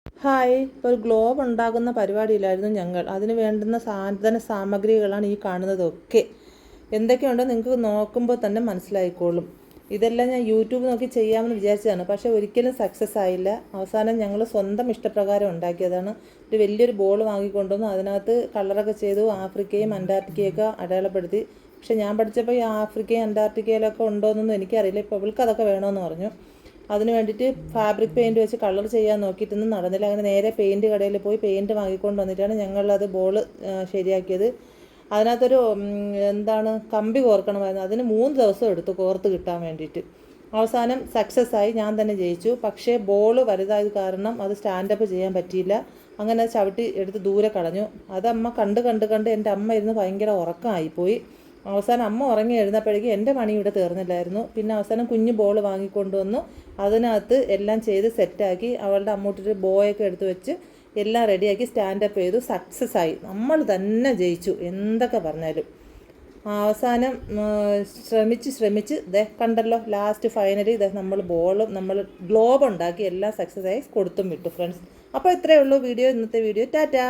Hi, ഒരു globe ഉണ്ടാകുന്ന പരിപാടിയിലായിരുന്നു ഞങ്ങൾ. അതിന് വേണ്ടുന്ന സാധന സാമഗ്രികളാണ് ഈ കാണുന്നതൊക്കെ. എന്തൊക്കെയുണ്ടോ നിങ്ങൾക്ക് നോക്കുമ്പോൾ തന്നെ മനസ്സിലായിക്കോളും. ഇതെല്ലാം ഞാൻ യൂട്യൂബ് നോക്കി ചെയ്യാമെന്ന് വിചാരിച്ചതാണ്, പക്ഷേ ഒരിക്കലും സക്സസ് ആയില്ല. അവസാനം ഞങ്ങൾ സ്വന്തം ഇഷ്ടപ്രകാരം ഉണ്ടാക്കിയതാണ്. ഒരു വലിയൊരു ബോൾ വാങ്ങിക്കൊണ്ടുവന്നു, അതിനകത്ത് കളറൊക്കെ ചെയ്തു, ആഫ്രിക്കയും അന്റാർട്ടിക്കയൊക്കെ അടയാളപ്പെടുത്തി. പക്ഷേ ഞാൻ പഠിച്ചപ്പോൾ ഈ ആഫ്രിക്കയും അന്റാർട്ടിക്കയിലൊക്കെ ഉണ്ടോയെന്നൊന്നും എനിക്കറിയില്ല. ഇപ്പോൾ അവൾക്ക് അതൊക്കെ വേണമെന്ന് പറഞ്ഞു. അതിന് വേണ്ടിയിട്ട് ഫാബ്രിക് പെയിൻറ്റ് വെച്ച് കളർ ചെയ്യാൻ നോക്കിയിട്ടൊന്നും നടന്നില്ല. അങ്ങനെ നേരെ പെയിൻറ്റ് കടയിൽ പോയി പെയിൻറ്റ് വാങ്ങിക്കൊണ്ട് വന്നിട്ടാണ് ഞങ്ങളത് ബോൾ ശരിയാക്കിയത്. അതിനകത്തൊരു കമ്പി കോർക്കണമായിരുന്നു. അതിന് 3 ദിവസം എടുത്തു കോർത്ത് കിട്ടാൻ വേണ്ടിയിട്ട്. അവസാനം സക്സസ് ആയി, ഞാൻ തന്നെ ജയിച്ചു. പക്ഷേ ബോൾ വലുതായത് കാരണം അത് സ്റ്റാൻഡപ്പ് ചെയ്യാൻ പറ്റിയില്ല. അങ്ങനെ ചവിട്ടി എടുത്ത് ദൂരെ കളഞ്ഞു. അതമ്മ കണ്ട് എൻ്റെ അമ്മ ഇരുന്ന് ഭയങ്കര ഉറക്കമായിപ്പോയി. അവസാനം അമ്മ ഉറങ്ങി എഴുന്നപ്പോഴേക്കും എൻ്റെ പണി ഇവിടെ തീർന്നില്ലായിരുന്നു. പിന്നെ അവസാനം കുഞ്ഞ് ബോൾ വാങ്ങിക്കൊണ്ടുവന്നു, അതിനകത്ത് എല്ലാം ചെയ്ത് സെറ്റാക്കി അവളുടെ അമ്മൂട്ടിട്ട് ബോയൊക്കെ എടുത്ത് വെച്ച് എല്ലാം റെഡിയാക്കി സ്റ്റാൻഡപ്പ് ചെയ്തു. സക്സസ് ആയി, നമ്മൾ തന്നെ ജയിച്ചു എന്തൊക്കെ പറഞ്ഞാലും. അവസാനം ശ്രമിച്ച് കണ്ടല്ലോ, ലാസ്റ്റ് ഫൈനലി നമ്മൾ ഗ്ലോബ് ഉണ്ടാക്കി എല്ലാം സക്സസ് ആയി കൊടുത്തും വിട്ടു ഫ്രണ്ട്സ്. അപ്പോൾ ഇത്രയേ ഉള്ളൂ വീഡിയോ, ഇന്നത്തെ വീഡിയോ. ടാറ്റാ.